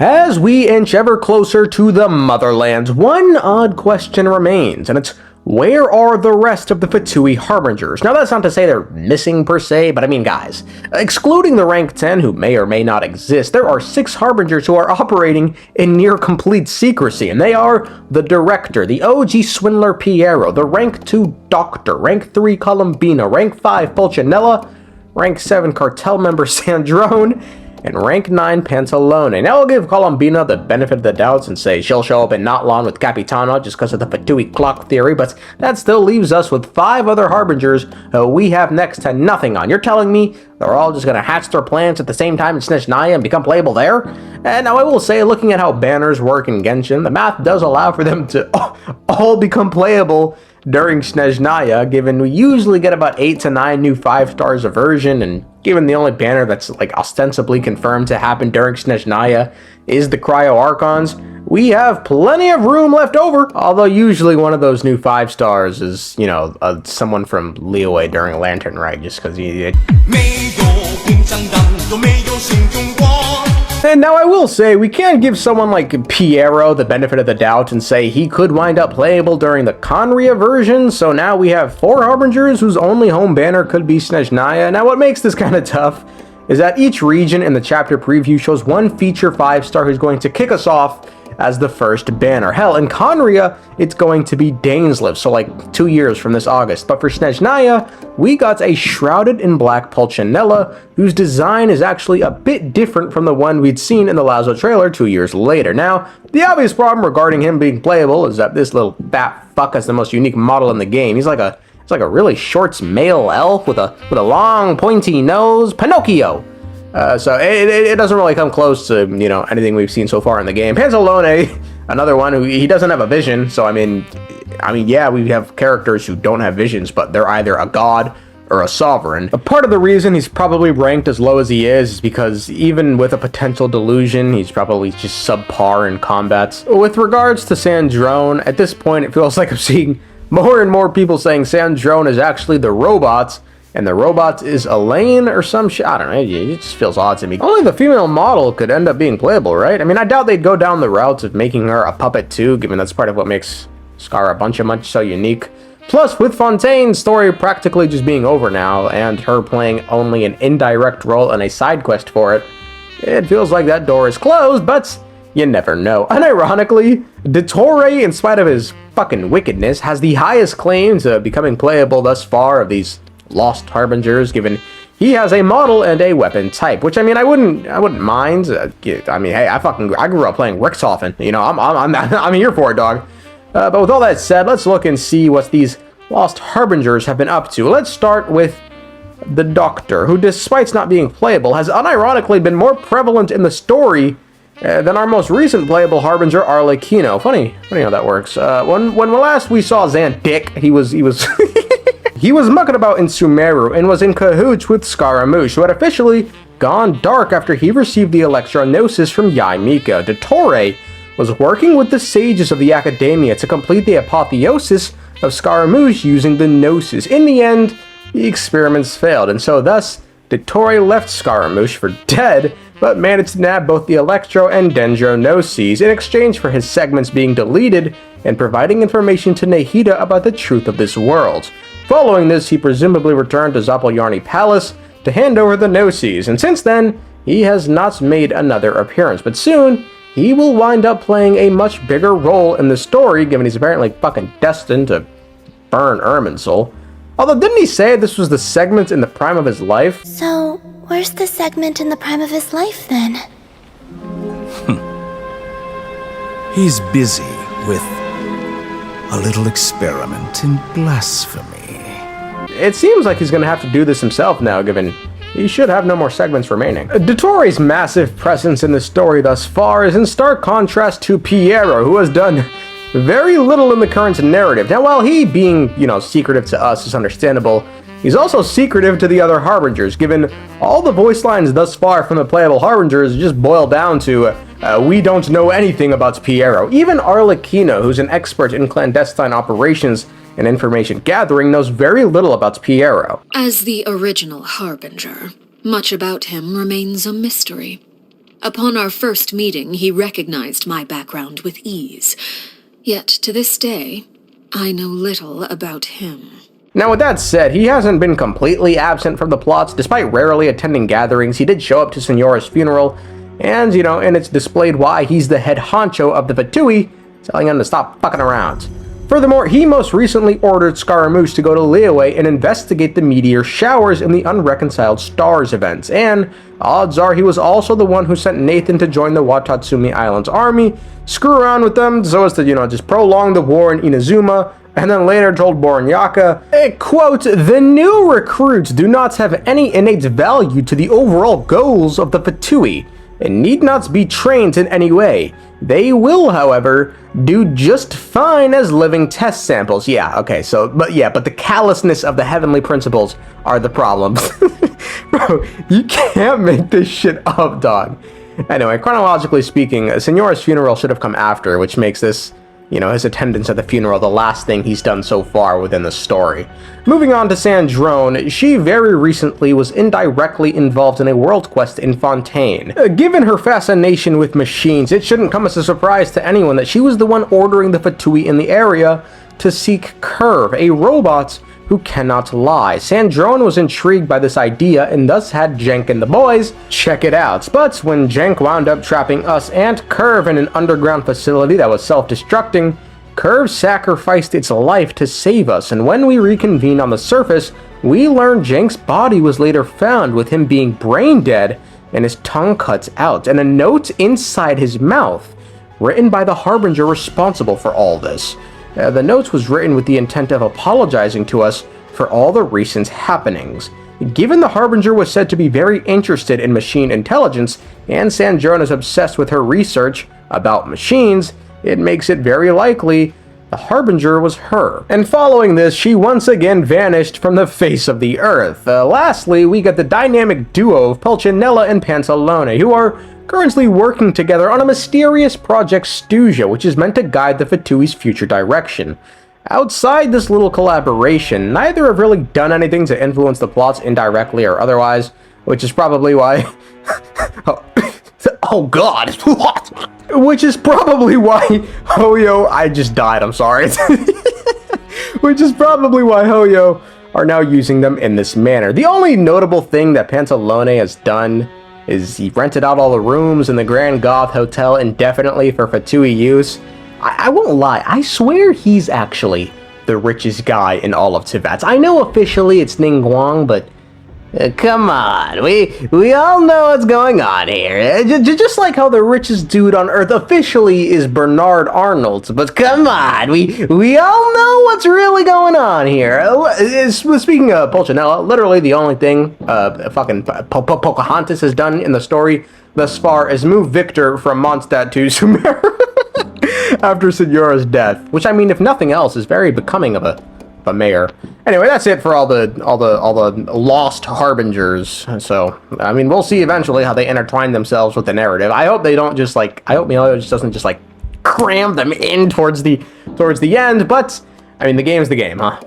As we inch ever closer to the motherlands, one odd question remains, and it's where are the rest of the Fatui Harbingers? Now that's not to say they're missing per se, but I mean guys, excluding the rank 10 who may or may not exist, there are 6 Harbingers who are operating in near complete secrecy, and they are the Director, the OG Swindler Pierro, the rank 2 Doctor, rank 3 Columbina, rank 5 Pulcinella, rank 7 Cartel member Sandrone, and rank 9 Pantalone. Now I'll give Columbina the benefit of the doubts and say she'll show up in natlan with Capitano just because of the Fatui clock theory, but that still leaves us with 5 other Harbingers we have next to nothing on. You're telling me they're all just gonna hatch their plans at the same time in Snezhnaya and become playable there? And now I will say, looking at how banners work in Genshin, the math does allow for them to all become playable during Snezhnaya, given we usually get about 8 to 9 new 5 stars a version, and given the only banner that's like ostensibly confirmed to happen during Snezhnaya is the Cryo Archons, we have plenty of room left over, although usually one of those new 5 stars is, you know, someone from Liyue during Lantern Rite, just because he... And now I will say, we can't give someone like Pierro the benefit of the doubt and say he could wind up playable during the Conria version, so now we have 4 Harbingers whose only home banner could be Snezhnaya. Now what makes this kind of tough is that each region in the chapter preview shows one feature 5-star who's going to kick us off as the first banner. Hell, in Conria, it's going to be Dain's Live, so like 2 years from this August. But for Snezhnaya, we got a shrouded in black Pulcinella, whose design is actually a bit different from the one we'd seen in the Lazo trailer 2 years later. Now, the obvious problem regarding him being playable is that this little fat fuck is the most unique model in the game. He's like a really short male elf with a long pointy nose, Pinocchio. So it doesn't really come close to, you know, anything we've seen so far in the game. Pantalone, another one who he doesn't have a vision, so I mean, yeah, we have characters who don't have visions, but they're either a god or a sovereign. A part of the reason he's probably ranked as low as he is because even with a potential delusion, he's probably just subpar in combats. With regards to Sandrone, at this point it feels like I'm seeing more and more people saying Sandrone is actually the robots, and the robot is Elaine or some shit. I don't know, it just feels odd to me. Only the female model could end up being playable, right? I mean, I doubt they'd go down the route of making her a puppet too, given that's part of what makes Scar a bunch so unique. Plus, with Fontaine's story practically just being over now, and her playing only an indirect role in a side quest for it, it feels like that door is closed, but you never know. Unironically, Dottore, in spite of his fucking wickedness, has the highest claim to becoming playable thus far of these Lost Harbingers, given he has a model and a weapon type, which I mean I wouldn't mind. I mean, hey, I grew up playing Richthofen. You know, I'm here for it, dog. But with all that said, let's look and see what these Lost Harbingers have been up to. Let's start with the Doctor, who, despite not being playable, has unironically been more prevalent in the story than our most recent playable Harbinger, Arlecchino. Funny how that works. When last we saw Zandik, he was he was mucking about in Sumeru and was in cahoots with Scaramouche, who had officially gone dark after he received the Electro-Gnosis from Yaimika. Dottore was working with the sages of the Academia to complete the apotheosis of Scaramouche using the Gnosis. In the end, the experiments failed, and so thus, Dottore left Scaramouche for dead, but managed to nab both the Electro and Dendro Gnoses in exchange for his segments being deleted and providing information to Nahida about the truth of this world. Following this, he presumably returned to Zapoljarny Palace to hand over the Gnosis, and since then, he has not made another appearance, but soon, he will wind up playing a much bigger role in the story, given he's apparently fucking destined to burn Irminsul. Although, didn't he say this was the segment in the prime of his life? So, where's the segment in the prime of his life, then? He's busy with a little experiment in blasphemy. It seems like he's gonna have to do this himself now, given he should have no more segments remaining. Dottore's massive presence in the story thus far is in stark contrast to Pierro, who has done very little in the current narrative. Now, while he being, you know, secretive to us is understandable, he's also secretive to the other Harbingers, given all the voice lines thus far from the playable Harbingers just boil down to, we don't know anything about Pierro. Even Arlecchino, who's an expert in clandestine operations and information gathering, knows very little about Pierro. As the original Harbinger, much about him remains a mystery. Upon our first meeting, he recognized my background with ease. Yet, to this day, I know little about him. Now with that said, he hasn't been completely absent from the plots. Despite rarely attending gatherings, he did show up to Signora's funeral, and, and it's displayed why he's the head honcho of the Fatui, telling him to stop fucking around. Furthermore, he most recently ordered Scaramouche to go to Liyue and investigate the meteor showers in the Unreconciled Stars events, and odds are he was also the one who sent Nathan to join the Watatsumi Islands army, screw around with them so as to, just prolong the war in Inazuma, and then later told Boronyaka, quote, "The new recruits do not have any innate value to the overall goals of the Fatui, and need not be trained in any way. They will, however, do just fine as living test samples." Yeah, okay, but the callousness of the heavenly principles are the problems. Bro, you can't make this shit up, dog. Anyway, chronologically speaking, Signora's funeral should have come after, which makes this, his attendance at the funeral the last thing he's done so far within the story. Moving on to Sandrone, she very recently was indirectly involved in a world quest in Fontaine. Given her fascination with machines, it shouldn't come as a surprise to anyone that she was the one ordering the Fatui in the area to seek Curve, a robot who cannot lie. Sandrone was intrigued by this idea and thus had Jenk and the boys check it out. But when Jenk wound up trapping us and Curve in an underground facility that was self-destructing, Curve sacrificed its life to save us, and when we reconvened on the surface, we learned Jenk's body was later found with him being brain dead and his tongue cut out, and a note inside his mouth, written by the Harbinger responsible for all this. The note was written with the intent of apologizing to us for all the recent happenings. Given the Harbinger was said to be very interested in machine intelligence, and Sandrone is obsessed with her research about machines, it makes it very likely the Harbinger was her. And following this, she once again vanished from the face of the earth. Lastly, we get the dynamic duo of Pulcinella and Pantalone, who are currently working together on a mysterious Project Stuja, which is meant to guide the Fatui's future direction. Outside this little collaboration, neither have really done anything to influence the plots indirectly or otherwise, which is probably why... oh god! Which is probably why Hoyo... I just died, I'm sorry. Which is probably why Hoyo are now using them in this manner. The only notable thing that Pantalone has done is he rented out all the rooms in the Grand Goth Hotel indefinitely for Fatui use. I won't lie, I swear he's actually the richest guy in all of Teyvat. I know officially it's Ningguang, but come on, we all know what's going on here. Just like how the richest dude on Earth officially is Bernard Arnault, but come on, we all know what's really going on here. Speaking of Pulcinella, literally the only thing fucking Pocahontas has done in the story thus far is move Victor from Mondstadt to Sumer after Signora's death, which, I mean, if nothing else, is very becoming of a mayor. Anyway, that's it for all the Lost Harbingers. So, I mean, we'll see eventually how they intertwine themselves with the narrative. I hope they don't just I hope Milo just doesn't just cram them in towards the end. But I mean, the game's the game, huh?